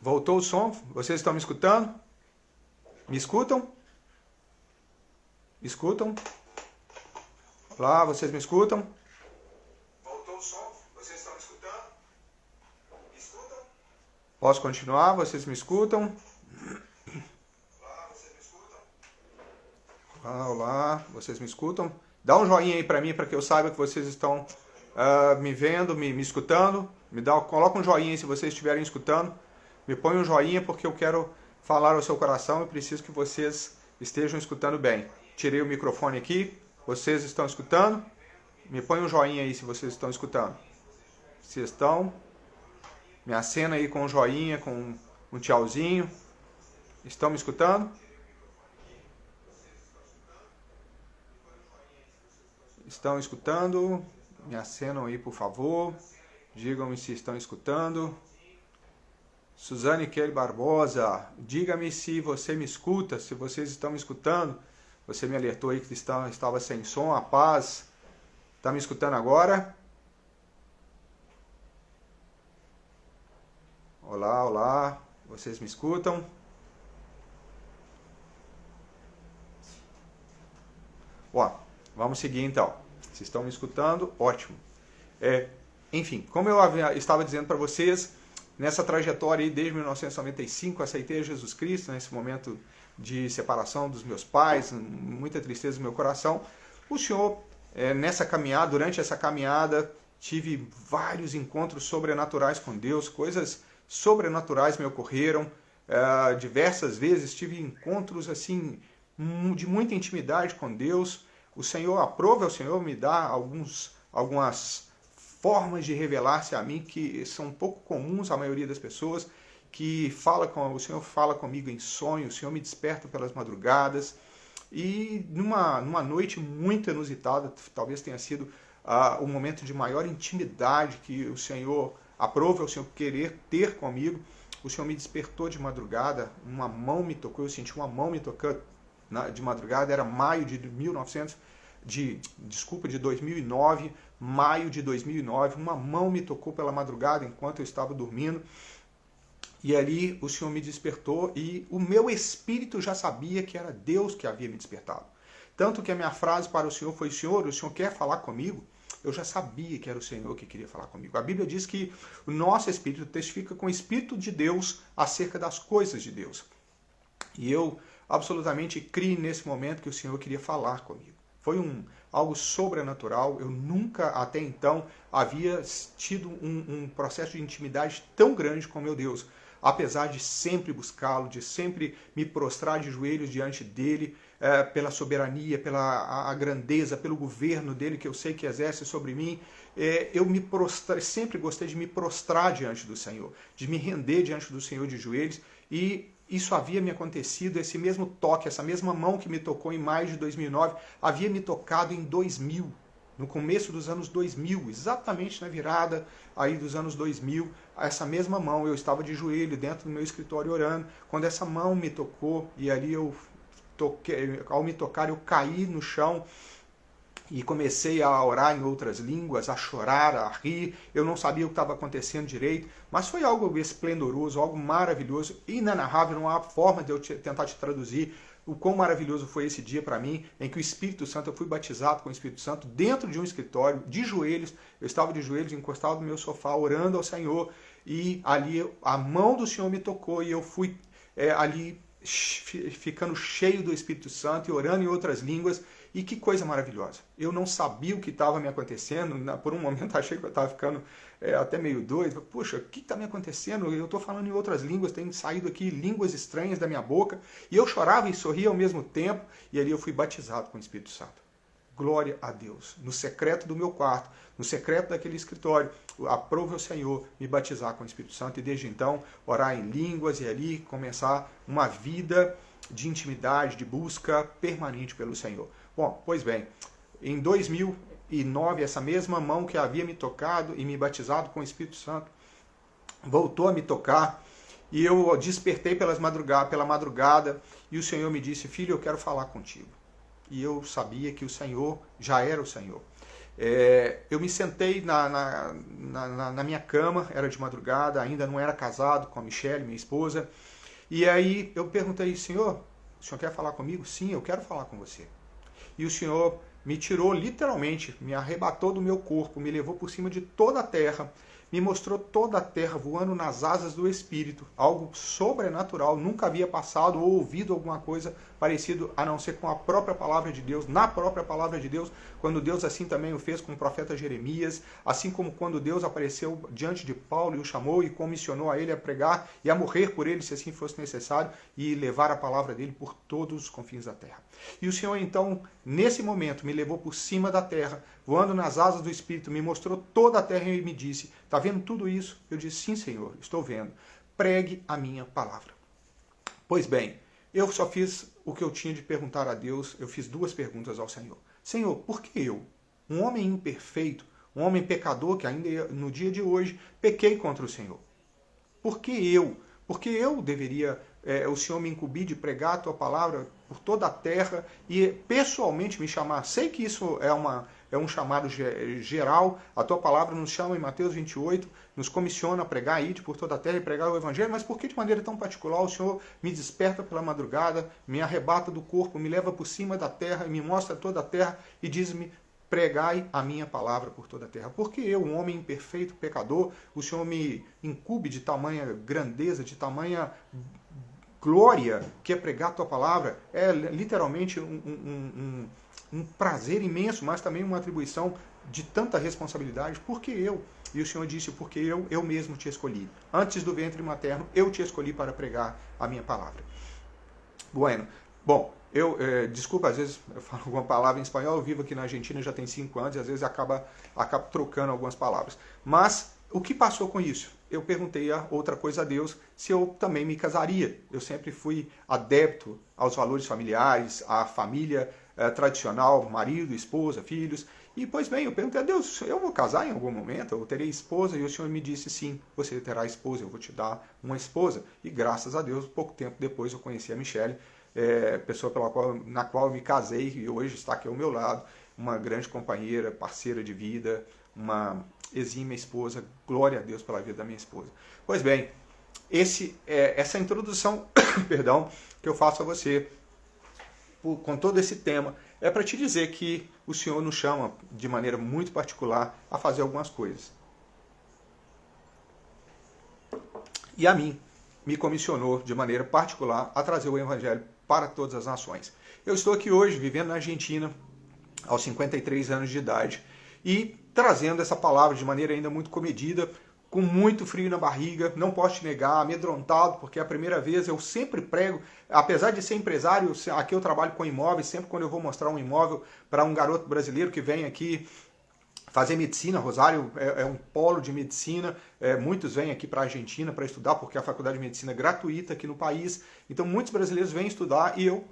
Voltou o som? Vocês estão me escutando? Me escutam? Me escutam? Olá, vocês me escutam? Voltou o som? Vocês estão me escutando? Me escutam? Posso continuar? Vocês me escutam? Olá, vocês me escutam? Olá, vocês me escutam? Dá um joinha aí para mim, para que eu saiba que vocês estão me vendo, me escutando. Coloca um joinha aí se vocês estiverem escutando. Me põe um joinha porque eu quero falar ao seu coração e preciso que vocês estejam escutando bem. Tirei o microfone aqui. Vocês estão escutando? Me põe um joinha aí se vocês estão escutando. Se estão, me acena aí com um joinha, com um tchauzinho. Estão me escutando? Estão escutando? Me acenam aí, por favor. Digam-me se estão escutando. Suzane Kelly Barbosa, diga-me se você me escuta, se vocês estão me escutando. Você me alertou aí que estava sem som, a paz. Está me escutando agora? Olá, olá, vocês me escutam? Ó, vamos seguir então. Se estão me escutando, ótimo. Enfim, como eu estava dizendo para vocês, nessa trajetória aí, desde 1995, aceitei a Jesus Cristo, nesse momento de separação dos meus pais, muita tristeza no meu coração. O Senhor, durante essa caminhada, tive vários encontros sobrenaturais com Deus, coisas sobrenaturais me ocorreram. Diversas vezes tive encontros assim de muita intimidade com Deus. O Senhor aprova, o Senhor me dá algumas formas de revelar-se a mim que são pouco comuns à maioria das pessoas, que o Senhor fala comigo em sonho, o Senhor me desperta pelas madrugadas, e numa noite muito inusitada, talvez tenha sido o momento de maior intimidade que o Senhor aprova, o Senhor querer ter comigo. O Senhor me despertou de madrugada, uma mão me tocou, eu senti uma mão me tocando de madrugada, era maio de 2009, maio de 2009, uma mão me tocou pela madrugada enquanto eu estava dormindo, e ali o Senhor me despertou, e o meu espírito já sabia que era Deus que havia me despertado. Tanto que a minha frase para o Senhor foi: Senhor, o Senhor quer falar comigo? Eu já sabia que era o Senhor que queria falar comigo. A Bíblia diz que o nosso espírito testifica com o Espírito de Deus acerca das coisas de Deus. E eu absolutamente criei nesse momento que o Senhor queria falar comigo. Foi algo sobrenatural. Eu nunca até então havia tido um processo de intimidade tão grande com meu Deus. Apesar de sempre buscá-lo, de sempre me prostrar de joelhos diante dele, pela soberania, pela a grandeza, pelo governo dele que eu sei que exerce sobre mim, eu sempre gostei de me prostrar diante do Senhor, de me render diante do Senhor de joelhos, e isso havia me acontecido, esse mesmo toque, essa mesma mão que me tocou em maio de 2009, havia me tocado em 2000, no começo dos anos 2000, exatamente na virada aí dos anos 2000, essa mesma mão, eu estava de joelho dentro do meu escritório orando, quando essa mão me tocou, e ali ao me tocar eu caí no chão, e comecei a orar em outras línguas, a chorar, a rir. Eu não sabia o que estava acontecendo direito, mas foi algo esplendoroso, algo maravilhoso, inenarrável. Não há forma de eu tentar te traduzir o quão maravilhoso foi esse dia para mim, em que o Espírito Santo, eu fui batizado com o Espírito Santo dentro de um escritório, de joelhos. Eu estava de joelhos, encostado no meu sofá, orando ao Senhor, e ali a mão do Senhor me tocou, e eu fui ali ficando cheio do Espírito Santo e orando em outras línguas. E que coisa maravilhosa. Eu não sabia o que estava me acontecendo. Por um momento achei que eu estava ficando até meio doido. Puxa, o que está me acontecendo? Eu estou falando em outras línguas, tem saído aqui línguas estranhas da minha boca. E eu chorava e sorria ao mesmo tempo. E ali eu fui batizado com o Espírito Santo. Glória a Deus. No secreto do meu quarto, no secreto daquele escritório, aprove ao Senhor me batizar com o Espírito Santo. E desde então, orar em línguas e ali começar uma vida de intimidade, de busca permanente pelo Senhor. Bom, pois bem, em 2009, essa mesma mão que havia me tocado e me batizado com o Espírito Santo voltou a me tocar, e eu despertei pela madrugada, e o Senhor me disse: filho, eu quero falar contigo. E eu sabia que o Senhor já era o Senhor. Eu me sentei na minha cama, era de madrugada, ainda não era casado com a Michelle, minha esposa, e aí eu perguntei, Senhor, o senhor quer falar comigo? Sim, eu quero falar com você. E o Senhor me tirou literalmente, me arrebatou do meu corpo, me levou por cima de toda a terra, me mostrou toda a terra voando nas asas do Espírito, algo sobrenatural, nunca havia passado ou ouvido alguma coisa parecido, a não ser com a própria palavra de Deus, na própria palavra de Deus, quando Deus assim também o fez com o profeta Jeremias, assim como quando Deus apareceu diante de Paulo e o chamou e comissionou a ele a pregar e a morrer por ele, se assim fosse necessário, e levar a palavra dele por todos os confins da terra. E o Senhor então, nesse momento, me levou por cima da terra, voando nas asas do Espírito, me mostrou toda a terra e me disse, está vendo tudo isso? Eu disse, sim, Senhor, estou vendo. Pregue a minha palavra. Pois bem, eu só fiz o que eu tinha de perguntar a Deus, eu fiz 2 perguntas ao Senhor. Senhor, por que eu, um homem imperfeito, um homem pecador, que ainda no dia de hoje pequei contra o Senhor? Por que eu? Porque eu deveria, o Senhor me incumbir de pregar a tua palavra por toda a terra e pessoalmente me chamar. Sei que isso é um chamado geral, a tua palavra nos chama em Mateus 28, nos comissiona a pregar, ide por toda a terra e pregar o Evangelho, mas por que de maneira tão particular o Senhor me desperta pela madrugada, me arrebata do corpo, me leva por cima da terra, me mostra toda a terra e diz-me, pregai a minha palavra por toda a terra. Porque eu, um homem imperfeito, pecador, o Senhor me incube de tamanha grandeza, de tamanha glória, que é pregar a tua palavra, é literalmente um prazer imenso, mas também uma atribuição de tanta responsabilidade. Porque eu? E o Senhor disse, porque eu mesmo te escolhi. Antes do ventre materno, eu te escolhi para pregar a minha palavra. Bueno. Bom, desculpa, às vezes eu falo alguma palavra em espanhol, eu vivo aqui na Argentina já tem 5 anos e às vezes acabo trocando algumas palavras. Mas o que passou com isso? Eu perguntei a outra coisa a Deus, se eu também me casaria. Eu sempre fui adepto aos valores familiares, à família tradicional, marido, esposa, filhos. E, pois bem, eu perguntei a Deus, eu vou casar em algum momento? Eu terei esposa? E o Senhor me disse, sim, você terá esposa, eu vou te dar uma esposa. E graças a Deus, pouco tempo depois eu conheci a Michelle, pessoa na qual eu me casei e hoje está aqui ao meu lado, uma grande companheira, parceira de vida, uma exímia esposa, glória a Deus pela vida da minha esposa. Pois bem, essa introdução perdão, que eu faço a você com todo esse tema é para te dizer que o Senhor nos chama de maneira muito particular a fazer algumas coisas. E a mim me comissionou de maneira particular a trazer o Evangelho para todas as nações. Eu estou aqui hoje, vivendo na Argentina, aos 53 anos de idade, e trazendo essa palavra de maneira ainda muito comedida, com muito frio na barriga, não posso te negar, amedrontado, porque é a primeira vez, eu sempre prego, apesar de ser empresário, aqui eu trabalho com imóveis, sempre quando eu vou mostrar um imóvel para um garoto brasileiro que vem aqui fazer medicina, Rosário é um polo de medicina, muitos vêm aqui para a Argentina para estudar, porque a faculdade de medicina é gratuita aqui no país, então muitos brasileiros vêm estudar e eu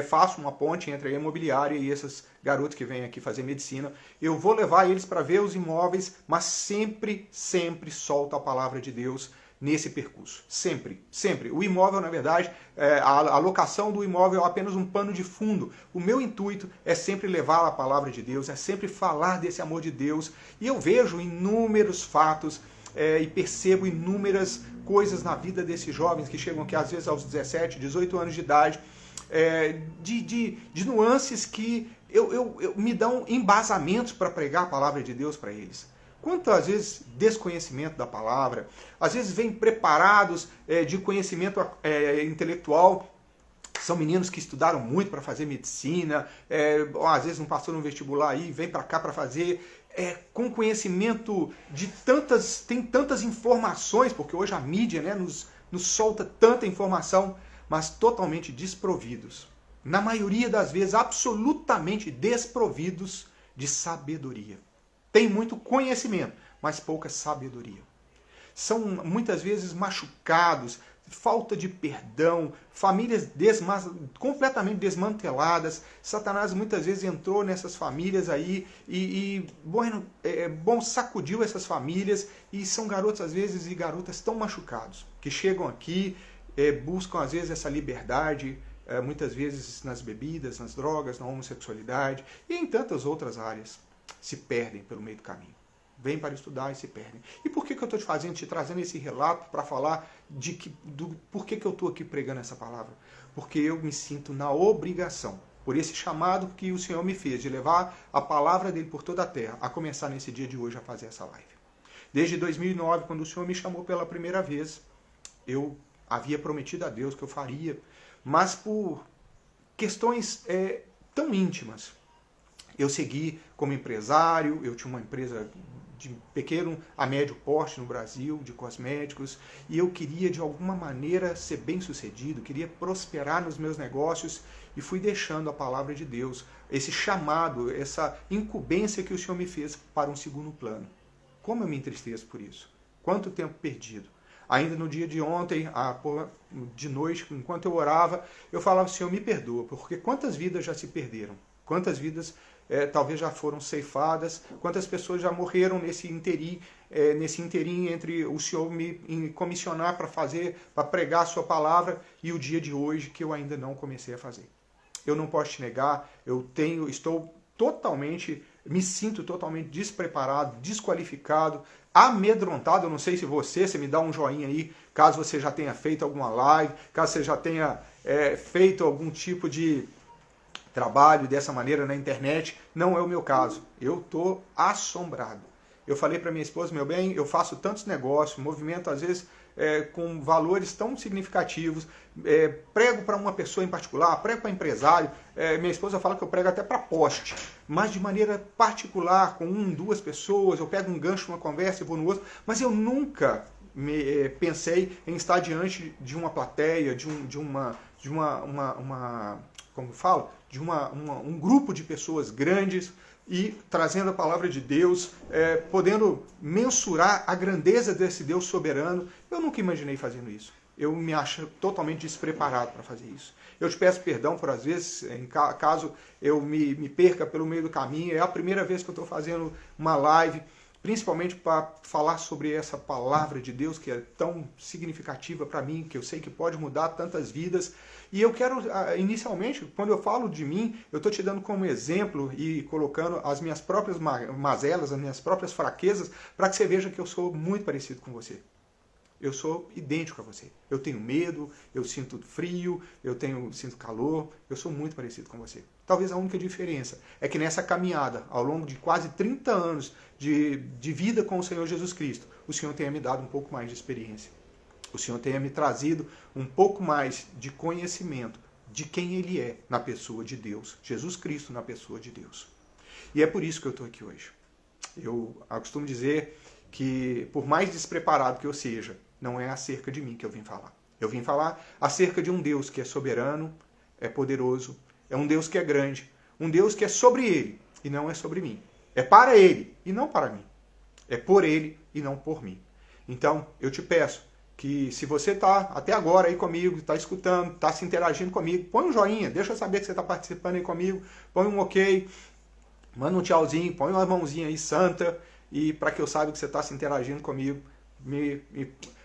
faço uma ponte entre a imobiliária e esses garotos que vêm aqui fazer medicina. Eu vou levar eles para ver os imóveis, mas sempre solto a palavra de Deus nesse percurso. Sempre. O imóvel, na verdade, a locação do imóvel é apenas um pano de fundo. O meu intuito é sempre levar a palavra de Deus, é sempre falar desse amor de Deus. E eu vejo inúmeros fatos e percebo inúmeras coisas na vida desses jovens que chegam aqui, às vezes, aos 17, 18 anos de idade, de nuances que me dão embasamentos para pregar a palavra de Deus para eles. Quantas vezes desconhecimento da palavra, às vezes vêm preparados de conhecimento intelectual, são meninos que estudaram muito para fazer medicina, às vezes não passou no vestibular aí, vem para cá para fazer, com conhecimento tem tantas informações, porque hoje a mídia nos solta tanta informação, mas totalmente desprovidos, na maioria das vezes absolutamente desprovidos de sabedoria. Tem muito conhecimento, mas pouca sabedoria. São muitas vezes machucados, falta de perdão, famílias completamente desmanteladas. Satanás muitas vezes entrou nessas famílias aí sacudiu essas famílias e são garotos às vezes e garotas tão machucados que chegam aqui, buscam às vezes essa liberdade, muitas vezes nas bebidas, nas drogas, na homossexualidade e em tantas outras áreas. se perdem pelo meio do caminho. Vêm para estudar e se perdem. E por que eu estou te trazendo esse relato para falar por que eu estou aqui pregando essa palavra? Porque eu me sinto na obrigação, por esse chamado que o Senhor me fez, de levar a palavra dele por toda a terra, a começar nesse dia de hoje a fazer essa live. Desde 2009, quando o Senhor me chamou pela primeira vez, eu havia prometido a Deus que eu faria, mas por questões tão íntimas. Eu segui como empresário, eu tinha uma empresa de pequeno a médio porte no Brasil, de cosméticos, e eu queria de alguma maneira ser bem sucedido, queria prosperar nos meus negócios, e fui deixando a palavra de Deus, esse chamado, essa incumbência que o Senhor me fez para um segundo plano. Como eu me entristeço por isso? Quanto tempo perdido? Ainda no dia de ontem, de noite, enquanto eu orava, eu falava, Senhor, me perdoa, porque quantas vidas já se perderam? Quantas vidas talvez já foram ceifadas? Quantas pessoas já morreram nesse interim entre o Senhor me comissionar para pregar a sua palavra e o dia de hoje que eu ainda não comecei a fazer? Eu não posso te negar, me sinto totalmente despreparado, desqualificado, amedrontado. Eu não sei se você me dá um joinha aí, caso você já tenha feito alguma live, caso você já tenha feito algum tipo de trabalho dessa maneira na internet. Não é o meu caso. Eu estou assombrado. Eu falei para minha esposa, meu bem, eu faço tantos negócios, movimento às vezes com valores tão significativos, prego para uma pessoa em particular, prego para empresário, minha esposa fala que eu prego até para poste, mas de maneira particular, com 2 pessoas, eu pego um gancho numa conversa e vou no outro, mas eu nunca pensei em estar diante de uma plateia, um grupo de pessoas grandes e trazendo a palavra de Deus, podendo mensurar a grandeza desse Deus soberano. Eu nunca imaginei fazendo isso. Eu me acho totalmente despreparado para fazer isso. Eu te peço perdão por, às vezes, caso eu me perca pelo meio do caminho. É a primeira vez que eu estou fazendo uma live, principalmente para falar sobre essa palavra de Deus que é tão significativa para mim, que eu sei que pode mudar tantas vidas. E eu quero, inicialmente, quando eu falo de mim, eu estou te dando como exemplo e colocando as minhas próprias mazelas, as minhas próprias fraquezas, para que você veja que eu sou muito parecido com você. Eu sou idêntico a você. Eu tenho medo, eu sinto frio, sinto calor, eu sou muito parecido com você. Talvez a única diferença é que nessa caminhada, ao longo de quase 30 anos de vida com o Senhor Jesus Cristo, o Senhor tenha me dado um pouco mais de experiência. O Senhor tenha me trazido um pouco mais de conhecimento de quem Ele é na pessoa de Deus, Jesus Cristo na pessoa de Deus. E é por isso que eu estou aqui hoje. Eu costumo dizer que, por mais despreparado que eu seja, não é acerca de mim que eu vim falar. Eu vim falar acerca de um Deus que é soberano, é poderoso, é um Deus que é grande, um Deus que é sobre Ele e não é sobre mim. É para Ele e não para mim. É por Ele e não por mim. Então, eu te peço que, se você está até agora aí comigo, está escutando, está se interagindo comigo, põe um joinha, deixa eu saber que você está participando aí comigo, põe um ok, manda um tchauzinho, põe uma mãozinha aí santa, e para que eu saiba que você está se interagindo comigo, me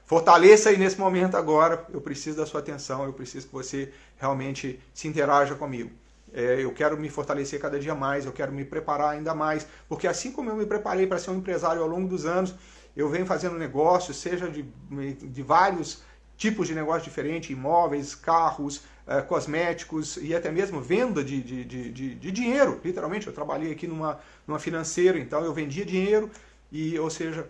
fortaleça aí nesse momento agora. Eu preciso da sua atenção, eu preciso que você realmente se interaja comigo. Eu quero me fortalecer cada dia mais, eu quero me preparar ainda mais, porque assim como eu me preparei para ser um empresário ao longo dos anos, eu venho fazendo negócios, seja de vários tipos de negócios diferentes, imóveis, carros, cosméticos e até mesmo venda de dinheiro. Literalmente, eu trabalhei aqui numa financeira, então eu vendia dinheiro, ou seja,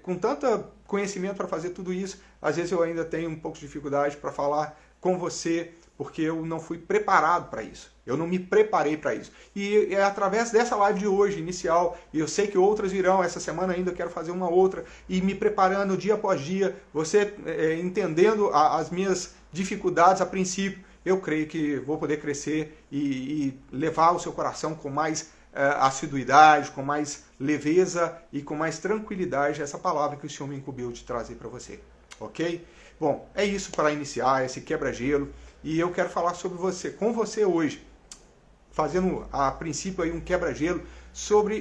com tanto conhecimento para fazer tudo isso, às vezes eu ainda tenho um pouco de dificuldade para falar com você, porque eu não fui preparado para isso. Eu não me preparei para isso. E é através dessa live de hoje, inicial, e eu sei que outras virão, essa semana ainda eu quero fazer uma outra, e me preparando dia após dia, você entendendo as minhas dificuldades a princípio, eu creio que vou poder crescer e levar o seu coração com mais assiduidade, com mais leveza e com mais tranquilidade essa palavra que o Senhor me incumbiu de trazer para você. Ok? Bom, é isso para iniciar esse quebra-gelo. E eu quero falar com você hoje, fazendo a princípio aí um quebra-gelo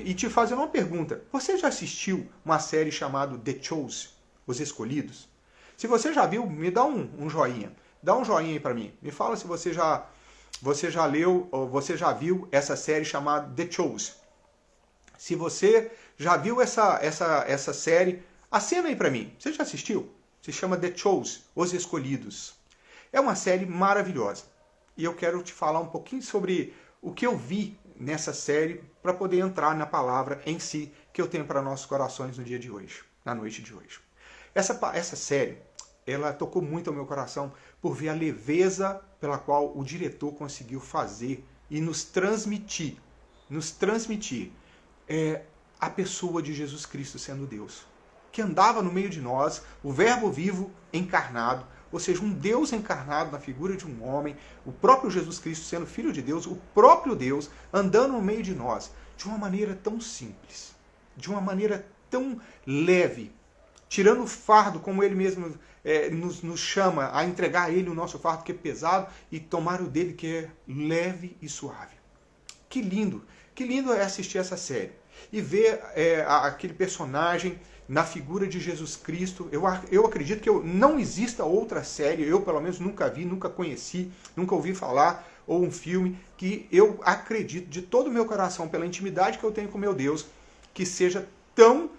e te fazendo uma pergunta. Você já assistiu uma série chamada The Chosen, Os Escolhidos? Se você já viu, me dá um joinha. Dá um joinha aí para mim. Me fala se você já leu ou você já viu essa série chamada The Chosen. Se você já viu essa série, acena aí para mim. Você já assistiu? Se chama The Chosen, Os Escolhidos. É uma série maravilhosa. E eu quero te falar um pouquinho sobre o que eu vi nessa série para poder entrar na palavra em si que eu tenho para nossos corações no dia de hoje, na noite de hoje. Essa série, ela tocou muito ao meu coração por ver a leveza pela qual o diretor conseguiu fazer e nos transmitir a pessoa de Jesus Cristo sendo Deus, que andava no meio de nós, o Verbo vivo encarnado, ou seja, um Deus encarnado na figura de um homem, o próprio Jesus Cristo sendo Filho de Deus, o próprio Deus andando no meio de nós, de uma maneira tão simples, de uma maneira tão leve, tirando o fardo, como ele mesmo nos chama a entregar a ele o nosso fardo que é pesado e tomar o dele que é leve e suave. Que lindo é assistir essa série e ver aquele personagem na figura de Jesus Cristo. Eu acredito que não exista outra série, eu pelo menos nunca vi, nunca conheci, nunca ouvi falar, ou um filme, que eu acredito de todo o meu coração, pela intimidade que eu tenho com meu Deus, que seja tão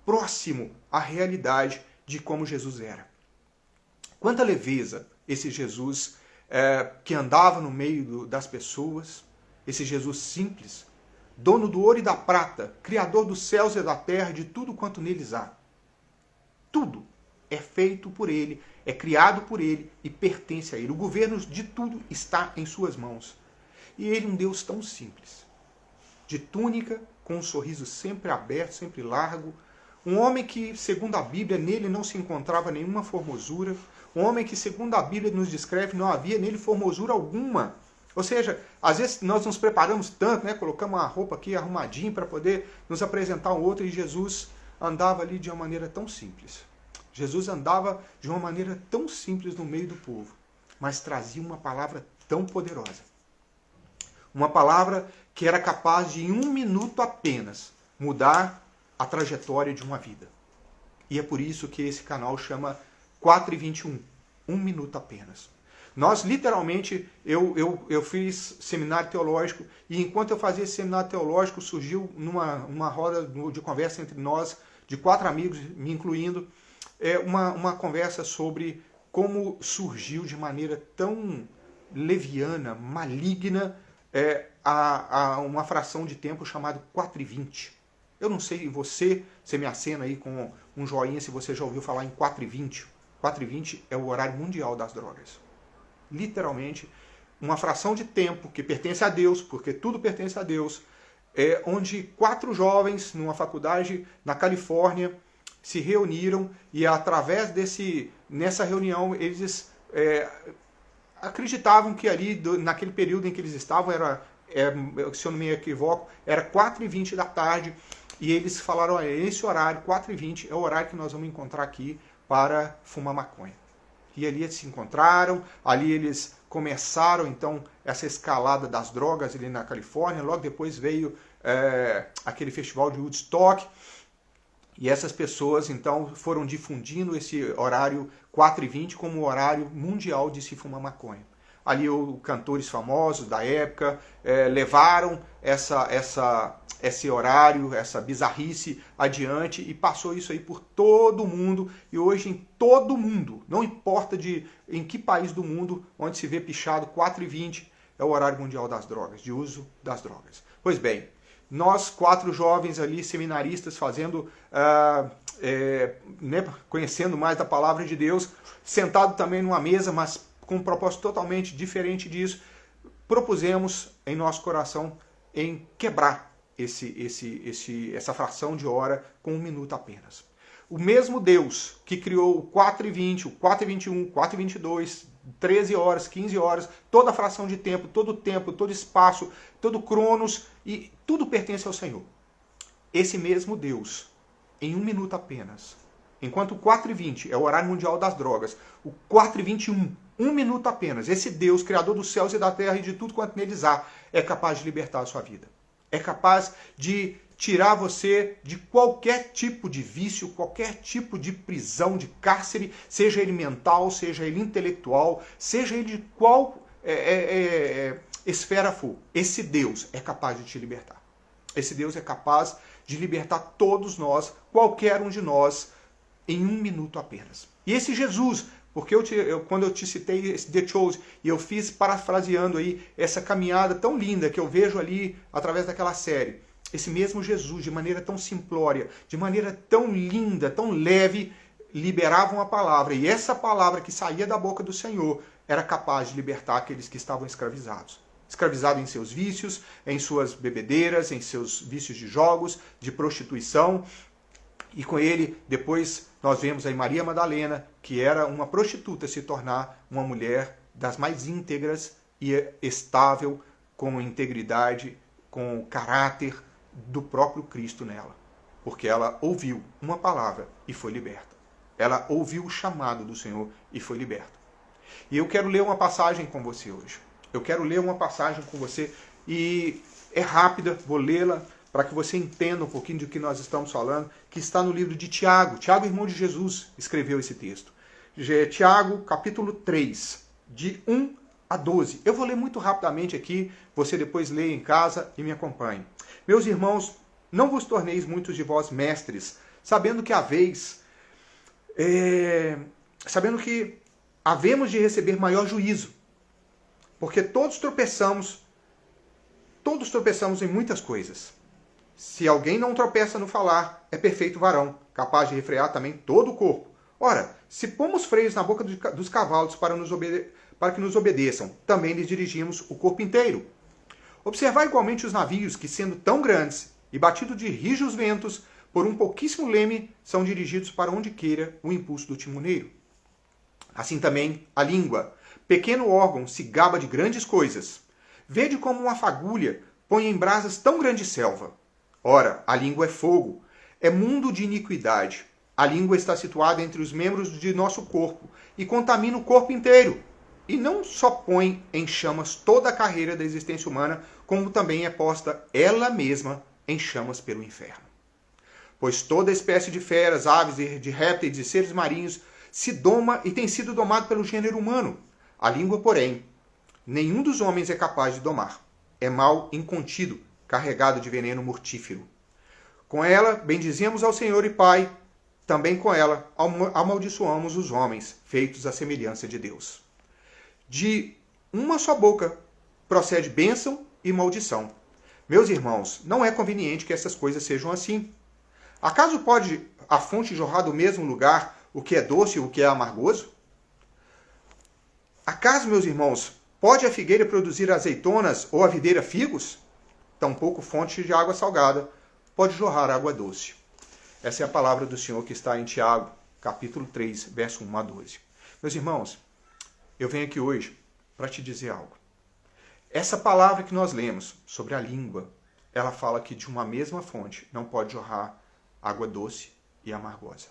próximo à realidade de como Jesus era. Quanta leveza esse Jesus que andava no meio das pessoas, esse Jesus simples, dono do ouro e da prata, criador dos céus e da terra e de tudo quanto neles há. Tudo é feito por ele, é criado por ele e pertence a ele. O governo de tudo está em suas mãos. E ele, um Deus tão simples, de túnica, com um sorriso sempre aberto, sempre largo, um homem que, segundo a Bíblia, nele não se encontrava nenhuma formosura, um homem que, segundo a Bíblia nos descreve, não havia nele formosura alguma. Ou seja, às vezes nós nos preparamos tanto, né? Colocamos uma roupa aqui arrumadinha para poder nos apresentar um outro, e Jesus andava ali de uma maneira tão simples. Jesus andava de uma maneira tão simples no meio do povo, mas trazia uma palavra tão poderosa. Uma palavra que era capaz de, em 1 minuto apenas, mudar a trajetória de uma vida. E é por isso que esse canal chama 4:21, 1 minuto apenas. Nós, literalmente, eu fiz seminário teológico, e enquanto eu fazia esse seminário teológico, surgiu numa roda de conversa entre nós, de 4 amigos, me incluindo, uma conversa sobre como surgiu de maneira tão leviana, maligna, uma fração de tempo chamada 4:20. Eu não sei, você me acena aí com um joinha se você já ouviu falar em 4:20. 4:20 é o horário mundial das drogas. Literalmente, uma fração de tempo que pertence a Deus, porque tudo pertence a Deus, onde 4 jovens numa faculdade na Califórnia se reuniram, e através nessa reunião eles acreditavam que ali, naquele período em que eles estavam, se eu não me equivoco, era 4:20 da tarde, e eles falaram, esse horário, 4:20, é o horário que nós vamos encontrar aqui para fumar maconha. E ali eles se encontraram, ali eles começaram então essa escalada das drogas ali na Califórnia. Logo depois veio aquele festival de Woodstock, e essas pessoas então foram difundindo esse horário 4:20 como o horário mundial de se fumar maconha. Ali os cantores famosos da época levaram esse horário, essa bizarrice adiante, e passou isso aí por todo mundo. E hoje em todo mundo, não importa em que país do mundo, onde se vê pichado 4:20, é o horário mundial das drogas, de uso das drogas. Pois bem, nós 4 jovens ali, seminaristas, fazendo, conhecendo mais da palavra de Deus, sentado também numa mesa, mas com um propósito totalmente diferente disso, propusemos em nosso coração em quebrar essa fração de hora com 1 minuto apenas. O mesmo Deus que criou o 4:20, o 4:21, 4:22, 13 horas, 15 horas, toda a fração de tempo, todo espaço, todo cronos, e tudo pertence ao Senhor. Esse mesmo Deus, em 1 minuto apenas, enquanto o 4:20 é o horário mundial das drogas, o 4:21, 1 minuto apenas, esse Deus, criador dos céus e da terra e de tudo quanto neles há, é capaz de libertar a sua vida. É capaz de tirar você de qualquer tipo de vício, qualquer tipo de prisão, de cárcere, seja ele mental, seja ele intelectual, seja ele de qual esfera for. Esse Deus é capaz de te libertar. Esse Deus é capaz de libertar todos nós, qualquer um de nós, em 1 minuto apenas. E esse Jesus, porque quando eu te citei esse The Chosen, e eu fiz parafraseando aí essa caminhada tão linda que eu vejo ali através daquela série, esse mesmo Jesus, de maneira tão simplória, de maneira tão linda, tão leve, liberava uma palavra, e essa palavra que saía da boca do Senhor era capaz de libertar aqueles que estavam escravizados. Escravizado em seus vícios, em suas bebedeiras, em seus vícios de jogos, de prostituição. E com ele, depois nós vemos aí Maria Madalena, que era uma prostituta, se tornar uma mulher das mais íntegras e estável, com integridade, com caráter do próprio Cristo nela. Porque ela ouviu uma palavra e foi liberta. Ela ouviu o chamado do Senhor e foi liberta. E eu quero ler uma passagem com você hoje. Eu quero ler uma passagem com você e é rápida, vou lê-la para que você entenda um pouquinho do que nós estamos falando, que está no livro de Tiago. Tiago, irmão de Jesus, escreveu esse texto. Tiago, capítulo 3, de 1 a 12. Eu vou ler muito rapidamente aqui, você depois lê em casa e me acompanhe. Meus irmãos, não vos torneis muitos de vós mestres, sabendo que havemos de receber maior juízo. Porque todos tropeçamos em muitas coisas. Se alguém não tropeça no falar, é perfeito varão, capaz de refrear também todo o corpo. Ora, se pomos freios na boca dos cavalos para que nos obedeçam, também lhes dirigimos o corpo inteiro. Observai igualmente os navios, que sendo tão grandes e batidos de rijos ventos, por um pouquíssimo leme, são dirigidos para onde queira o impulso do timoneiro. Assim também a língua, pequeno órgão, se gaba de grandes coisas. Vede como uma fagulha põe em brasas tão grande selva. Ora, a língua é fogo, é mundo de iniquidade. A língua está situada entre os membros de nosso corpo e contamina o corpo inteiro. E não só põe em chamas toda a carreira da existência humana, como também é posta ela mesma em chamas pelo inferno. Pois toda espécie de feras, aves, de répteis e seres marinhos se doma e tem sido domado pelo gênero humano. A língua, porém, nenhum dos homens é capaz de domar. É mal incontido, carregado de veneno mortífero. Com ela bendizemos ao Senhor e Pai, também com ela amaldiçoamos os homens, feitos à semelhança de Deus. De uma só boca procede bênção e maldição. Meus irmãos, não é conveniente que essas coisas sejam assim. Acaso pode a fonte jorrar do mesmo lugar o que é doce e o que é amargoso? Acaso, meus irmãos, pode a figueira produzir azeitonas ou a videira figos? Tampouco fonte de água salgada pode jorrar água doce. Essa é a palavra do Senhor que está em Tiago, capítulo 3, verso 1 a 12. Meus irmãos, eu venho aqui hoje para te dizer algo. Essa palavra que nós lemos sobre a língua, ela fala que de uma mesma fonte não pode jorrar água doce e amargosa.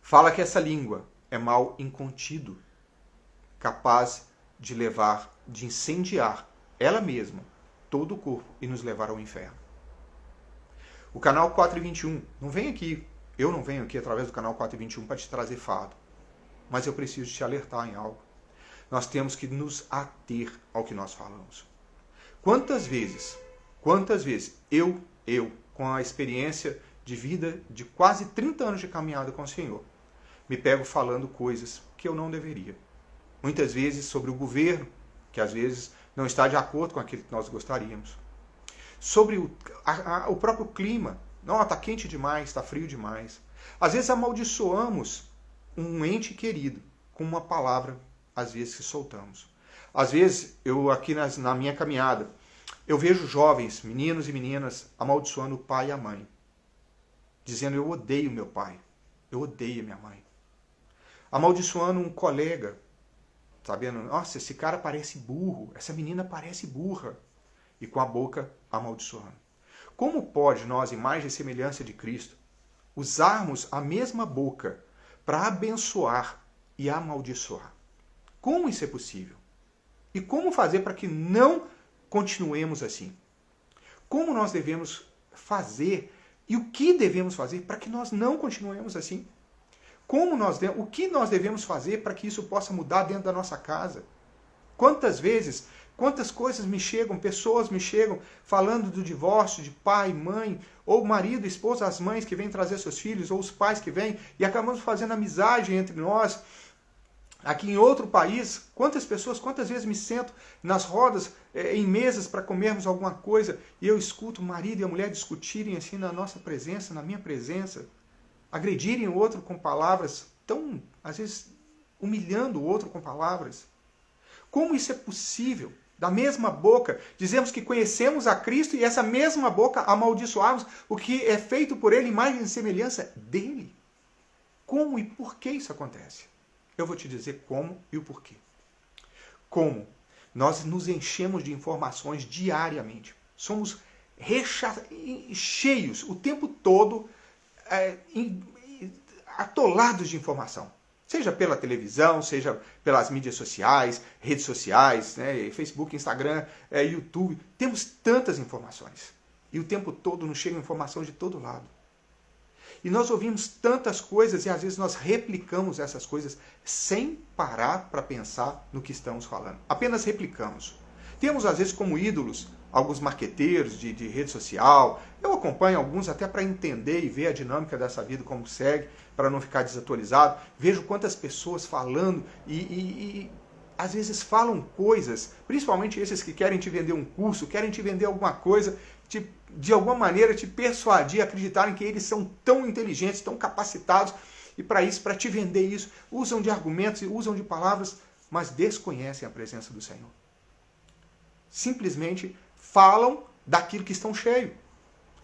Fala que essa língua é mal incontido, capaz de de incendiar ela mesma, todo o corpo e nos levar ao inferno. O canal 421, eu não venho aqui através do canal 421 para te trazer fado, mas eu preciso te alertar em algo. Nós temos que nos ater ao que nós falamos. Quantas vezes eu, com a experiência de vida de quase 30 anos de caminhada com o Senhor, me pego falando coisas que eu não deveria. Muitas vezes sobre o governo, que às vezes não está de acordo com aquilo que nós gostaríamos. Sobre o próprio clima. Não, está quente demais, está frio demais. Às vezes amaldiçoamos um ente querido com uma palavra, às vezes, que soltamos. Às vezes, eu aqui na minha caminhada, eu vejo jovens, meninos e meninas, amaldiçoando o pai e a mãe. Dizendo, eu odeio meu pai, eu odeio minha mãe. Amaldiçoando um colega, sabendo, nossa, esse cara parece burro, essa menina parece burra. E com a boca amaldiçoando. Como pode nós, imagem e semelhança de Cristo, usarmos a mesma boca para abençoar e amaldiçoar? Como isso é possível? E como fazer para que não continuemos assim? Como nós devemos fazer e o que devemos fazer para que nós não continuemos assim? O que nós devemos fazer para que isso possa mudar dentro da nossa casa? Quantas vezes, Quantas coisas me chegam, pessoas me chegam falando do divórcio de pai, mãe, ou marido, esposa, as mães que vêm trazer seus filhos, ou os pais que vêm, e acabamos fazendo amizade entre nós. Aqui em outro país, quantas pessoas, quantas vezes me sento nas rodas, em mesas para comermos alguma coisa, e eu escuto o marido e a mulher discutirem assim na nossa presença, na minha presença, agredirem o outro com palavras tão, às vezes, humilhando o outro com palavras. Como isso é possível? Da mesma boca, dizemos que conhecemos a Cristo e essa mesma boca amaldiçoarmos o que é feito por Ele, imagem e semelhança dele. Como e por que isso acontece? Eu vou te dizer como e o porquê. Como? Nós nos enchemos de informações diariamente. Somos cheios o tempo todo, atolados de informação. Seja pela televisão, seja pelas mídias sociais, redes sociais, né, Facebook, Instagram, YouTube. Temos tantas informações. E o tempo todo nos chega informação de todo lado. E nós ouvimos tantas coisas e às vezes nós replicamos essas coisas sem parar para pensar no que estamos falando. Apenas replicamos. Temos às vezes como ídolos alguns marqueteiros de rede social. Eu acompanho alguns até para entender e ver a dinâmica dessa vida, como segue, para não ficar desatualizado. Vejo quantas pessoas falando e às vezes falam coisas, principalmente esses que querem te vender um curso, querem te vender alguma coisa, de alguma maneira te persuadir a acreditarem que eles são tão inteligentes, tão capacitados, e para isso, para te vender isso, usam de argumentos e usam de palavras, mas desconhecem a presença do Senhor. Simplesmente falam daquilo que estão cheios.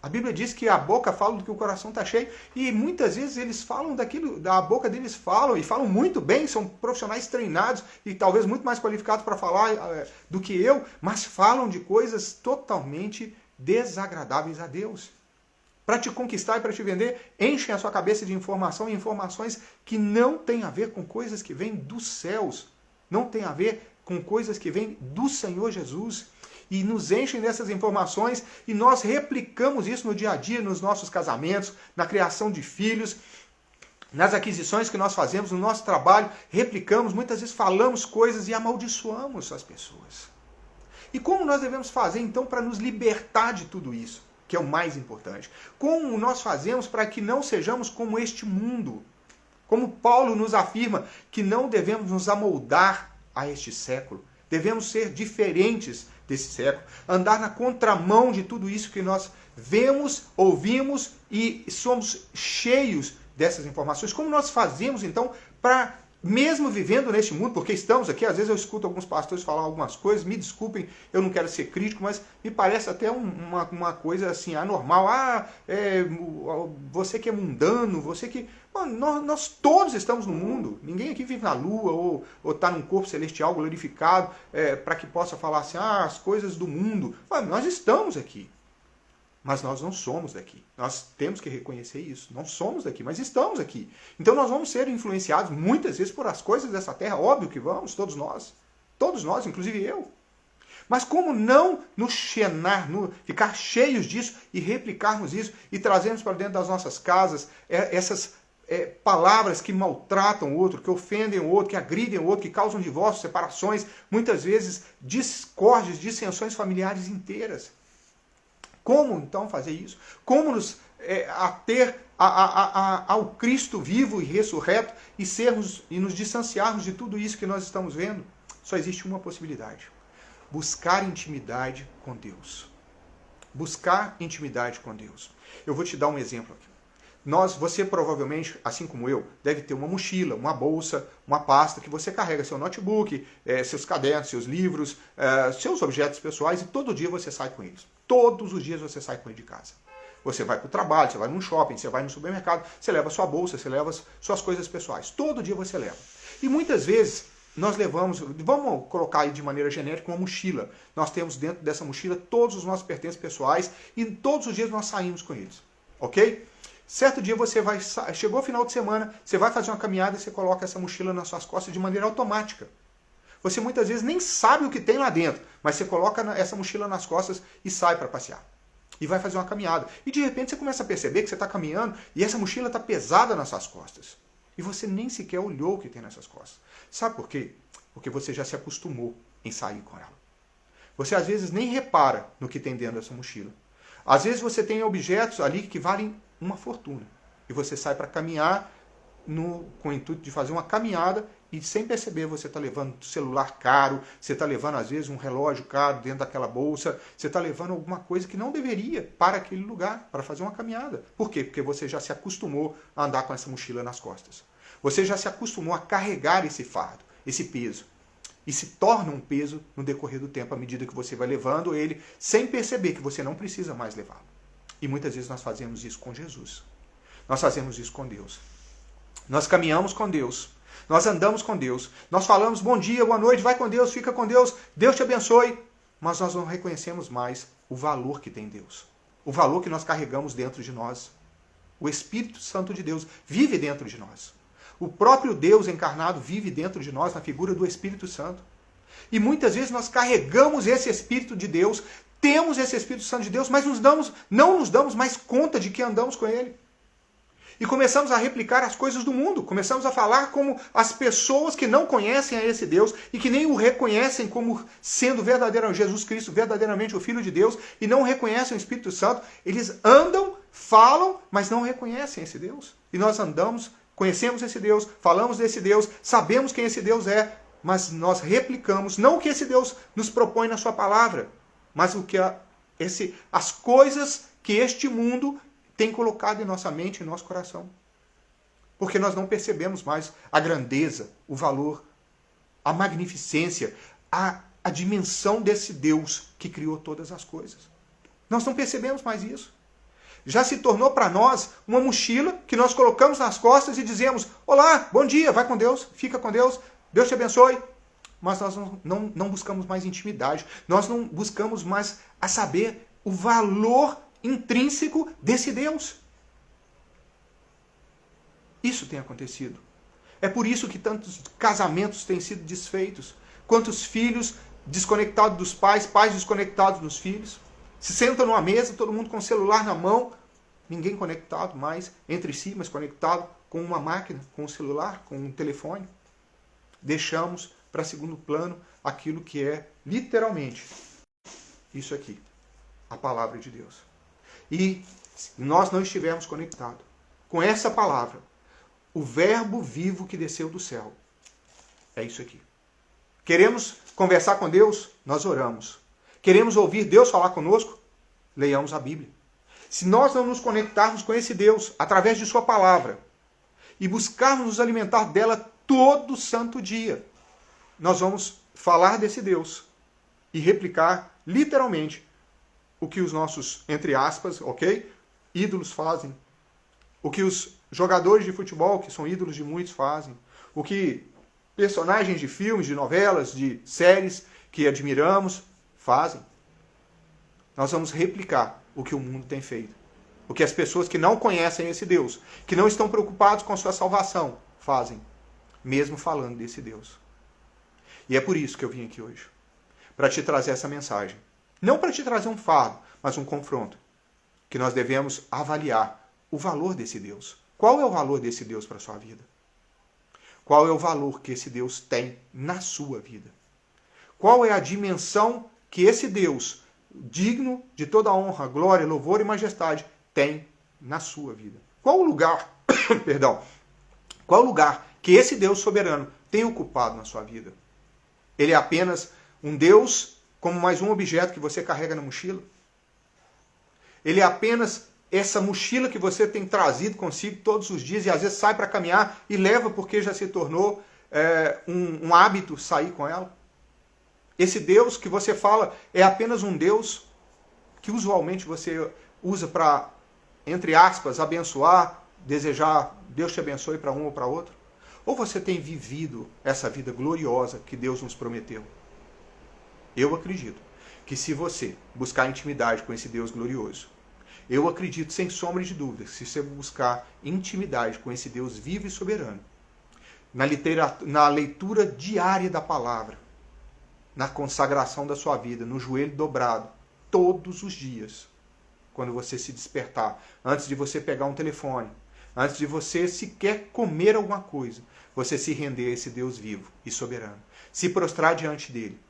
A Bíblia diz que a boca fala do que o coração está cheio, e muitas vezes eles falam daquilo, da boca deles falam, e falam muito bem, são profissionais treinados e talvez muito mais qualificados para falar do que eu, mas falam de coisas totalmente desagradáveis a Deus. Para te conquistar e para te vender, enchem a sua cabeça de informação e informações que não têm a ver com coisas que vêm dos céus, não tem a ver com coisas que vêm do Senhor Jesus. E nos enchem dessas informações e nós replicamos isso no dia a dia, nos nossos casamentos, na criação de filhos, nas aquisições que nós fazemos, no nosso trabalho, replicamos, muitas vezes falamos coisas e amaldiçoamos as pessoas. E como nós devemos fazer então para nos libertar de tudo isso, que é o mais importante? Como nós fazemos para que não sejamos como este mundo? Como Paulo nos afirma que não devemos nos amoldar a este século, devemos ser diferentes desse século, andar na contramão de tudo isso que nós vemos, ouvimos e somos cheios dessas informações. Como nós fazemos então para, mesmo vivendo neste mundo, porque estamos aqui, às vezes eu escuto alguns pastores falar algumas coisas, me desculpem, eu não quero ser crítico, mas me parece até uma coisa assim, anormal. Você que é mundano, você que... Nós todos estamos no mundo, ninguém aqui vive na lua ou está num corpo celestial glorificado para que possa falar assim, as coisas do mundo. Nós estamos aqui, mas nós não somos daqui. Nós temos que reconhecer isso. Não somos daqui, mas estamos aqui. Então nós vamos ser influenciados muitas vezes por as coisas dessa terra, óbvio que vamos, todos nós, inclusive eu. Mas como não nos ficar cheios disso e replicarmos isso e trazermos para dentro das nossas casas essas palavras que maltratam o outro, que ofendem o outro, que agridem o outro, que causam divórcios, separações, muitas vezes discórdias, dissensões familiares inteiras. Como então fazer isso? Como nos ater ao Cristo vivo e ressurreto e nos distanciarmos de tudo isso que nós estamos vendo? Só existe uma possibilidade: buscar intimidade com Deus. Buscar intimidade com Deus. Eu vou te dar um exemplo aqui. Você provavelmente, assim como eu, deve ter uma mochila, uma bolsa, uma pasta que você carrega seu notebook, seus cadernos, seus livros, seus objetos pessoais, e todo dia você sai com eles. Todos os dias você sai com ele de casa. Você vai para o trabalho, você vai num shopping, você vai no supermercado, você leva sua bolsa, você leva suas coisas pessoais. Todo dia você leva. E muitas vezes nós levamos, vamos colocar aí de maneira genérica, uma mochila. Nós temos dentro dessa mochila todos os nossos pertences pessoais e todos os dias nós saímos com eles. Ok? Certo dia chegou o final de semana, você vai fazer uma caminhada e você coloca essa mochila nas suas costas de maneira automática. Você muitas vezes nem sabe o que tem lá dentro, mas você coloca essa mochila nas costas e sai para passear. E vai fazer uma caminhada. E de repente você começa a perceber que você está caminhando e essa mochila está pesada nas suas costas. E você nem sequer olhou o que tem nessas costas. Sabe por quê? Porque você já se acostumou em sair com ela. Você às vezes nem repara no que tem dentro dessa mochila. Às vezes você tem objetos ali que valem uma fortuna. E você sai para caminhar com o intuito de fazer uma caminhada e sem perceber você está levando um celular caro, você está levando às vezes um relógio caro dentro daquela bolsa, você está levando alguma coisa que não deveria para aquele lugar, para fazer uma caminhada. Por quê? Porque você já se acostumou a andar com essa mochila nas costas. Você já se acostumou a carregar esse fardo, esse peso. E se torna um peso no decorrer do tempo, à medida que você vai levando ele, sem perceber que você não precisa mais levá-lo. E muitas vezes nós fazemos isso com Jesus. Nós fazemos isso com Deus. Nós caminhamos com Deus. Nós andamos com Deus. Nós falamos bom dia, boa noite, vai com Deus, fica com Deus, Deus te abençoe. Mas nós não reconhecemos mais o valor que tem Deus. O valor que nós carregamos dentro de nós. O Espírito Santo de Deus vive dentro de nós. O próprio Deus encarnado vive dentro de nós na figura do Espírito Santo. E muitas vezes nós carregamos esse Espírito de Deus, temos esse Espírito Santo de Deus, mas não nos damos mais conta de que andamos com ele. E começamos a replicar as coisas do mundo. Começamos a falar como as pessoas que não conhecem a esse Deus e que nem o reconhecem como sendo verdadeiramente Jesus Cristo, verdadeiramente o Filho de Deus, e não reconhecem o Espírito Santo. Eles andam, falam, mas não reconhecem esse Deus. E nós andamos, conhecemos esse Deus, falamos desse Deus, sabemos quem esse Deus é, mas nós replicamos não o que esse Deus nos propõe na sua palavra, mas o que as coisas que este mundo tem colocado em nossa mente, em nosso coração. Porque nós não percebemos mais a grandeza, o valor, a magnificência, a dimensão desse Deus que criou todas as coisas. Nós não percebemos mais isso. Já se tornou para nós uma mochila que nós colocamos nas costas e dizemos: olá, bom dia, vai com Deus, fica com Deus, Deus te abençoe. Mas nós não buscamos mais intimidade, nós não buscamos mais a saber o valor intrínseco desse Deus. Isso tem acontecido. É por isso que tantos casamentos têm sido desfeitos, quantos filhos desconectados dos pais, pais desconectados dos filhos. Se sentam numa mesa, todo mundo com o celular na mão, ninguém conectado mais entre si, mas conectado com uma máquina, com um celular, com um telefone. Deixamos para segundo plano aquilo que é literalmente isso aqui, a palavra de Deus. E se nós não estivermos conectados com essa palavra, o verbo vivo que desceu do céu, é isso aqui. Queremos conversar com Deus? Nós oramos. Queremos ouvir Deus falar conosco? Leiamos a Bíblia. Se nós não nos conectarmos com esse Deus através de sua palavra e buscarmos nos alimentar dela todo santo dia, nós vamos falar desse Deus e replicar literalmente o que os nossos, entre aspas, ok? Ídolos fazem. O que os jogadores de futebol, que são ídolos de muitos, fazem. O que personagens de filmes, de novelas, de séries que admiramos, fazem. Nós vamos replicar o que o mundo tem feito. O que as pessoas que não conhecem esse Deus, que não estão preocupados com a sua salvação, fazem. Mesmo falando desse Deus. E é por isso que eu vim aqui hoje. Para te trazer essa mensagem. Não para te trazer um fardo, mas um confronto. Que nós devemos avaliar o valor desse Deus. Qual é o valor desse Deus para a sua vida? Qual é o valor que esse Deus tem na sua vida? Qual é a dimensão que esse Deus, digno de toda honra, glória, louvor e majestade, tem na sua vida? Qual o lugar, qual o lugar que esse Deus soberano tem ocupado na sua vida? Ele é apenas um Deus como mais um objeto que você carrega na mochila? Ele é apenas essa mochila que você tem trazido consigo todos os dias e às vezes sai para caminhar e leva porque já se tornou um hábito sair com ela? Esse Deus que você fala é apenas um Deus que usualmente você usa para, entre aspas, abençoar, desejar Deus te abençoe para um ou para outro? Ou você tem vivido essa vida gloriosa que Deus nos prometeu? Eu acredito que se você buscar intimidade com esse Deus glorioso, eu acredito sem sombra de dúvida que se você buscar intimidade com esse Deus vivo e soberano, na leitura diária da palavra, na consagração da sua vida, no joelho dobrado, todos os dias, quando você se despertar, antes de você pegar um telefone, antes de você sequer comer alguma coisa, você se render a esse Deus vivo e soberano, se prostrar diante dele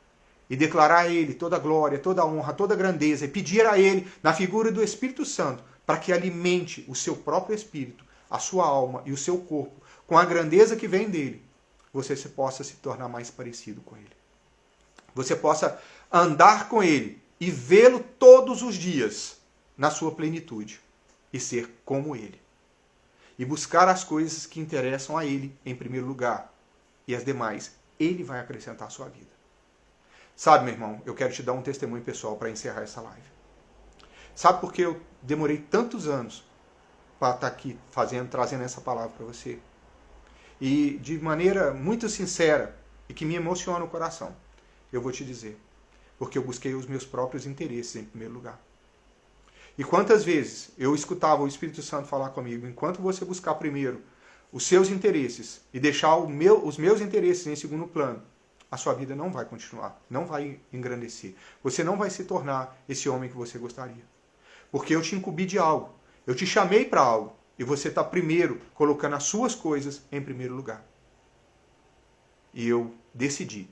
e declarar a Ele toda a glória, toda a honra, toda a grandeza, e pedir a Ele, na figura do Espírito Santo, para que alimente o seu próprio espírito, a sua alma e o seu corpo, com a grandeza que vem dele, você possa se tornar mais parecido com Ele. Você possa andar com Ele e vê-lo todos os dias na sua plenitude e ser como Ele. E buscar as coisas que interessam a Ele em primeiro lugar, e as demais Ele vai acrescentar à sua vida. Sabe, meu irmão, eu quero te dar um testemunho pessoal para encerrar essa live. Sabe por que eu demorei tantos anos para estar aqui trazendo essa palavra para você? E de maneira muito sincera e que me emociona o coração, eu vou te dizer. Porque eu busquei os meus próprios interesses em primeiro lugar. E quantas vezes eu escutava o Espírito Santo falar comigo, enquanto você buscar primeiro os seus interesses e deixar os meus interesses em segundo plano, a sua vida não vai continuar, não vai engrandecer. Você não vai se tornar esse homem que você gostaria. Porque eu te incumbi de algo, eu te chamei para algo, e você está primeiro colocando as suas coisas em primeiro lugar. E eu decidi.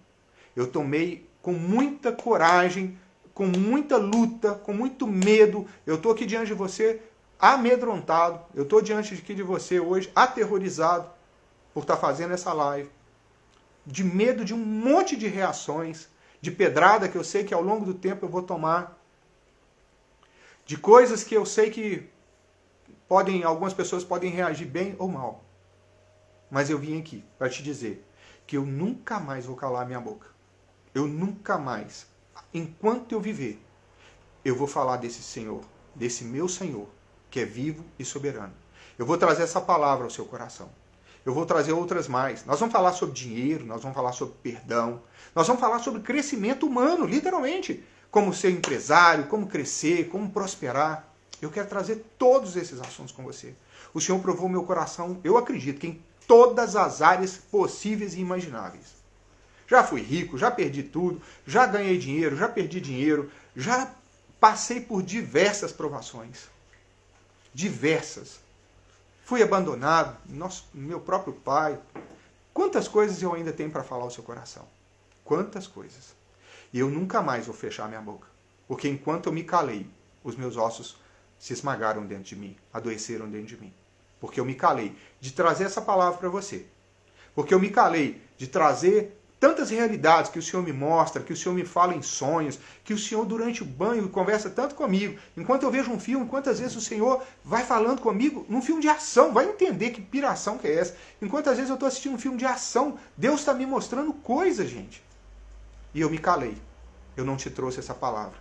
Eu tomei com muita coragem, com muita luta, com muito medo. Eu estou aqui diante de você amedrontado. Eu estou diante de você hoje aterrorizado por estar fazendo essa live. De medo de um monte de reações, de pedrada que eu sei que ao longo do tempo eu vou tomar. De coisas que eu sei que algumas pessoas podem reagir bem ou mal. Mas eu vim aqui para te dizer que eu nunca mais vou calar minha boca. Eu nunca mais, enquanto eu viver, eu vou falar desse Senhor, desse meu Senhor, que é vivo e soberano. Eu vou trazer essa palavra ao seu coração. Eu vou trazer outras mais. Nós vamos falar sobre dinheiro, nós vamos falar sobre perdão, nós vamos falar sobre crescimento humano, literalmente. Como ser empresário, como crescer, como prosperar. Eu quero trazer todos esses assuntos com você. O Senhor provou meu coração, eu acredito, que em todas as áreas possíveis e imagináveis. Já fui rico, já perdi tudo, já ganhei dinheiro, já perdi dinheiro, já passei por diversas provações. Diversas. Fui abandonado, meu próprio pai. Quantas coisas eu ainda tenho para falar ao seu coração? Quantas coisas. E eu nunca mais vou fechar minha boca. Porque enquanto eu me calei, os meus ossos se esmagaram dentro de mim, adoeceram dentro de mim. Porque eu me calei de trazer essa palavra para você. Porque eu me calei de trazer tantas realidades que o Senhor me mostra, que o Senhor me fala em sonhos, que o Senhor durante o banho conversa tanto comigo. Enquanto eu vejo um filme, quantas vezes o Senhor vai falando comigo num filme de ação, vai entender que piração que é essa. Enquanto às vezes eu estou assistindo um filme de ação, Deus está me mostrando coisas, gente. E eu me calei. Eu não te trouxe essa palavra.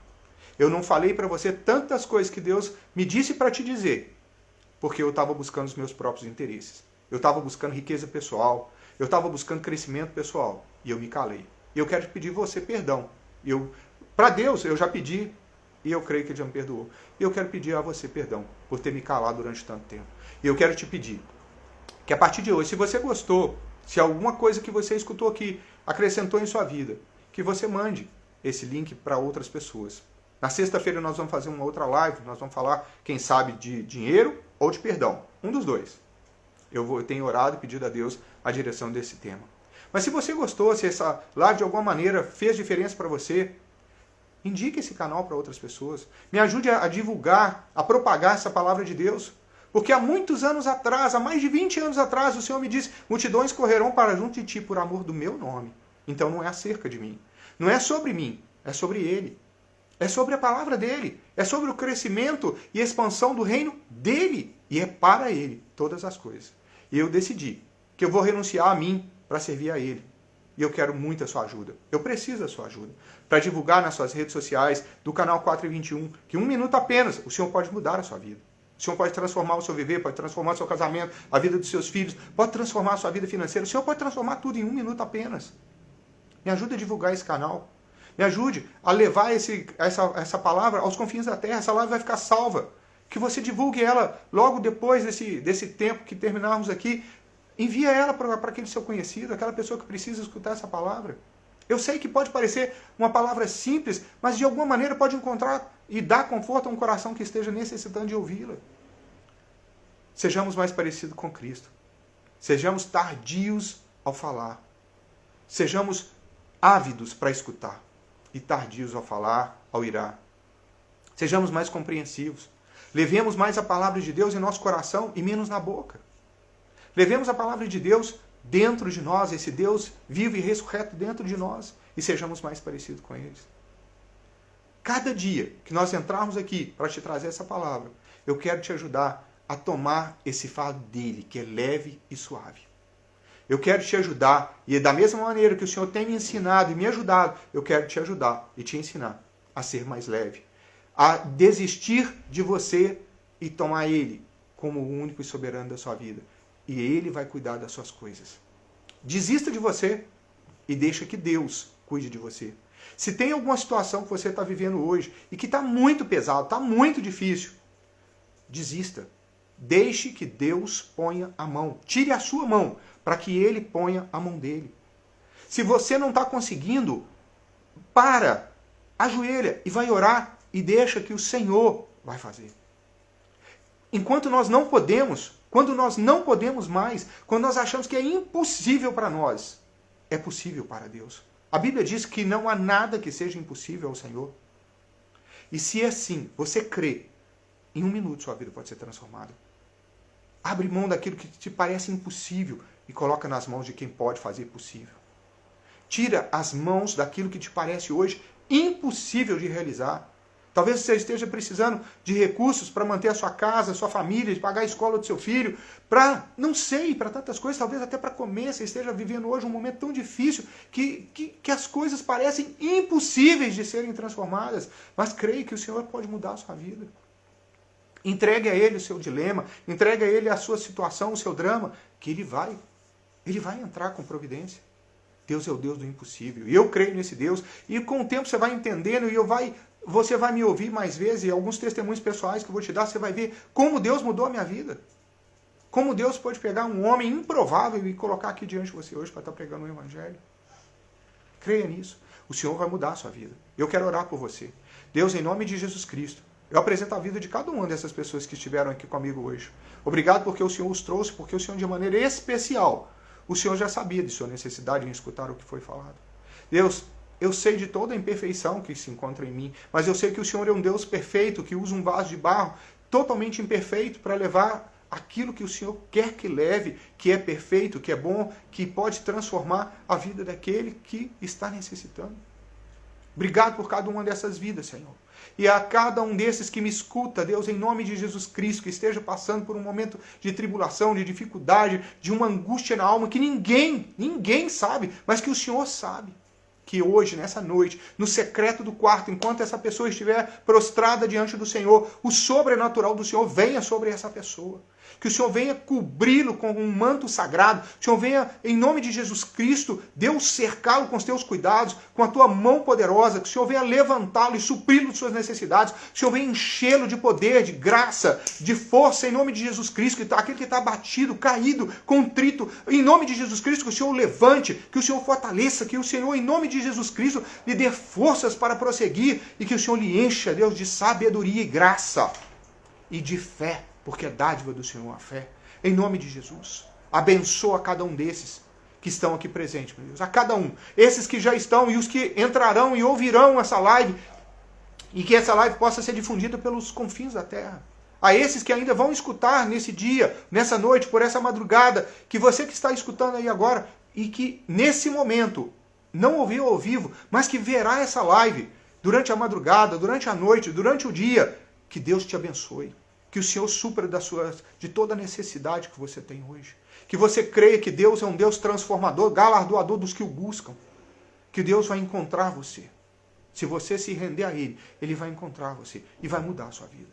Eu não falei para você tantas coisas que Deus me disse para te dizer, porque eu estava buscando os meus próprios interesses. Eu estava buscando riqueza pessoal. Eu estava buscando crescimento pessoal. E eu me calei. E eu quero pedir você perdão. Para Deus, eu já pedi. E eu creio que Ele já me perdoou. E eu quero pedir a você perdão por ter me calado durante tanto tempo. E eu quero te pedir que a partir de hoje, se você gostou, se alguma coisa que você escutou aqui acrescentou em sua vida, que você mande esse link para outras pessoas. Na sexta-feira nós vamos fazer uma outra live. Nós vamos falar, quem sabe, de dinheiro ou de perdão. Um dos dois. Eu tenho orado e pedido a Deus a direção desse tema. Mas se você gostou, se essa live de alguma maneira fez diferença para você, indique esse canal para outras pessoas. Me ajude a divulgar, a propagar essa palavra de Deus. Porque há muitos anos atrás, há mais de 20 anos atrás, o Senhor me disse, multidões correrão para junto de ti por amor do meu nome. Então não é acerca de mim. Não é sobre mim, é sobre Ele. É sobre a palavra dEle. É sobre o crescimento e expansão do reino dEle. E é para Ele todas as coisas. E eu decidi que eu vou renunciar a mim para servir a Ele. E eu quero muito a sua ajuda. Eu preciso da sua ajuda. Para divulgar nas suas redes sociais, do canal 421, que 1 minuto apenas, o Senhor pode mudar a sua vida. O Senhor pode transformar o seu viver, pode transformar o seu casamento, a vida dos seus filhos, pode transformar a sua vida financeira. O Senhor pode transformar tudo em 1 minuto apenas. Me ajude a divulgar esse canal. Me ajude a levar essa palavra aos confins da terra. Essa live vai ficar salva. Que você divulgue ela logo depois desse tempo que terminarmos aqui. Envia ela para aquele seu conhecido, aquela pessoa que precisa escutar essa palavra. Eu sei que pode parecer uma palavra simples, mas de alguma maneira pode encontrar e dar conforto a um coração que esteja necessitando de ouvi-la. Sejamos mais parecidos com Cristo. Sejamos tardios ao falar. Sejamos ávidos para escutar. e tardios ao falar, ao irar. Sejamos mais compreensivos. Levemos mais a palavra de Deus em nosso coração e menos na boca. Levemos a palavra de Deus dentro de nós, esse Deus vivo e ressurreto dentro de nós, e sejamos mais parecidos com eles. Cada dia que nós entrarmos aqui para te trazer essa palavra, eu quero te ajudar a tomar esse fardo dele, que é leve e suave. Eu quero te ajudar, e da mesma maneira que o Senhor tem me ensinado e me ajudado, eu quero te ajudar e te ensinar a ser mais leve, a desistir de você e tomar ele como o único e soberano da sua vida. E ele vai cuidar das suas coisas. Desista de você e deixa que Deus cuide de você. Se tem alguma situação que você está vivendo hoje e que está muito pesado, está muito difícil, desista. Deixe que Deus ponha a mão. Tire a sua mão para que ele ponha a mão dele. Se você não está conseguindo, para, ajoelha e vai orar e deixa que o Senhor vai fazer. Enquanto nós não podemos, quando nós não podemos mais, quando nós achamos que é impossível para nós, é possível para Deus. A Bíblia diz que não há nada que seja impossível ao Senhor. E se é assim, você crê, em 1 minuto sua vida pode ser transformada. Abre mão daquilo que te parece impossível e coloca nas mãos de quem pode fazer possível. Tira as mãos daquilo que te parece hoje impossível de realizar. Talvez você esteja precisando de recursos para manter a sua casa, a sua família, de pagar a escola do seu filho, para, não sei, para tantas coisas, talvez até para comer. Você esteja vivendo hoje um momento tão difícil que as coisas parecem impossíveis de serem transformadas. Mas creia que o Senhor pode mudar a sua vida. Entregue a Ele o seu dilema, entregue a Ele a sua situação, o seu drama, que Ele vai entrar com providência. Deus é o Deus do impossível. E eu creio nesse Deus. E com o tempo você vai entendendo e você vai me ouvir mais vezes. E alguns testemunhos pessoais que eu vou te dar, você vai ver como Deus mudou a minha vida. Como Deus pode pegar um homem improvável e colocar aqui diante de você hoje para estar pregando o Evangelho. Creia nisso. O Senhor vai mudar a sua vida. Eu quero orar por você. Deus, em nome de Jesus Cristo, eu apresento a vida de cada uma dessas pessoas que estiveram aqui comigo hoje. Obrigado porque o Senhor os trouxe, porque o Senhor, de maneira especial, o Senhor já sabia de sua necessidade em escutar o que foi falado. Deus, eu sei de toda a imperfeição que se encontra em mim, mas eu sei que o Senhor é um Deus perfeito, que usa um vaso de barro totalmente imperfeito para levar aquilo que o Senhor quer que leve, que é perfeito, que é bom, que pode transformar a vida daquele que está necessitando. Obrigado por cada uma dessas vidas, Senhor. E a cada um desses que me escuta, Deus, em nome de Jesus Cristo, que esteja passando por um momento de tribulação, de dificuldade, de uma angústia na alma que ninguém sabe, mas que o Senhor sabe. Que hoje, nessa noite, no secreto do quarto, enquanto essa pessoa estiver prostrada diante do Senhor, o sobrenatural do Senhor venha sobre essa pessoa. Que o Senhor venha cobri-lo com um manto sagrado. Que o Senhor venha, em nome de Jesus Cristo, Deus cercá-lo com os teus cuidados, com a tua mão poderosa. Que o Senhor venha levantá-lo e supri-lo de suas necessidades. Que o Senhor venha enchê-lo de poder, de graça, de força, em nome de Jesus Cristo. Aquele que está abatido, caído, contrito, em nome de Jesus Cristo, que o Senhor o levante, que o Senhor fortaleça, que o Senhor, em nome de Jesus Cristo, lhe dê forças para prosseguir e que o Senhor lhe encha, Deus, de sabedoria e graça e de fé, porque é dádiva do Senhor a fé. Em nome de Jesus, abençoa cada um desses que estão aqui presentes, meu Deus, a cada um. Esses que já estão e os que entrarão e ouvirão essa live, e que essa live possa ser difundida pelos confins da terra. A esses que ainda vão escutar nesse dia, nessa noite, por essa madrugada, que você que está escutando aí agora, e que nesse momento não ouviu ao vivo, mas que verá essa live durante a madrugada, durante a noite, durante o dia, que Deus te abençoe. Que o Senhor supra de toda a necessidade que você tem hoje. Que você creia que Deus é um Deus transformador, galardoador dos que o buscam. Que Deus vai encontrar você. Se você se render a Ele, Ele vai encontrar você e vai mudar a sua vida.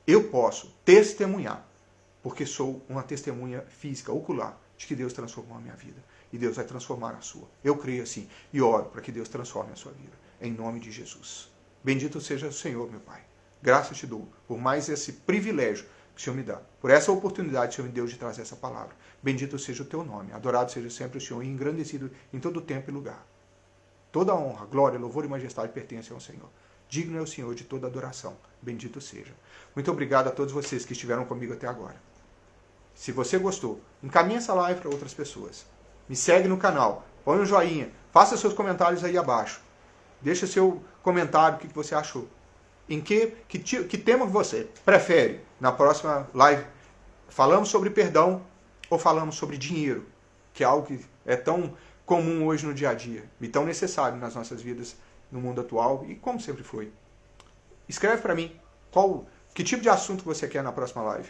Eu posso testemunhar, porque sou uma testemunha física, ocular, de que Deus transformou a minha vida. E Deus vai transformar a sua. Eu creio assim e oro para que Deus transforme a sua vida. Em nome de Jesus. Bendito seja o Senhor, meu Pai. Graças te dou por mais esse privilégio que o Senhor me dá. Por essa oportunidade que o Senhor me deu de trazer essa palavra. Bendito seja o teu nome. Adorado seja sempre o Senhor e engrandecido em todo tempo e lugar. Toda honra, glória, louvor e majestade pertencem ao Senhor. Digno é o Senhor de toda adoração. Bendito seja. Muito obrigado a todos vocês que estiveram comigo até agora. Se você gostou, encaminhe essa live para outras pessoas. Me segue no canal, põe um joinha, faça seus comentários aí abaixo. Deixa seu comentário, o que você achou. Em que tema você prefere na próxima live? Falamos sobre perdão ou falamos sobre dinheiro? Que é algo que é tão comum hoje no dia a dia e tão necessário nas nossas vidas no mundo atual e como sempre foi. Escreve para mim que tipo de assunto você quer na próxima live.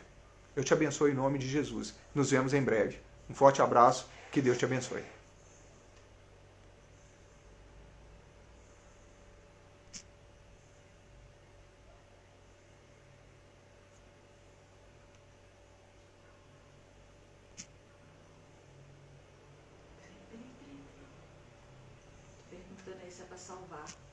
Eu te abençoe em nome de Jesus. Nos vemos em breve. Um forte abraço. Que Deus te abençoe. Perguntando aí se é para salvar.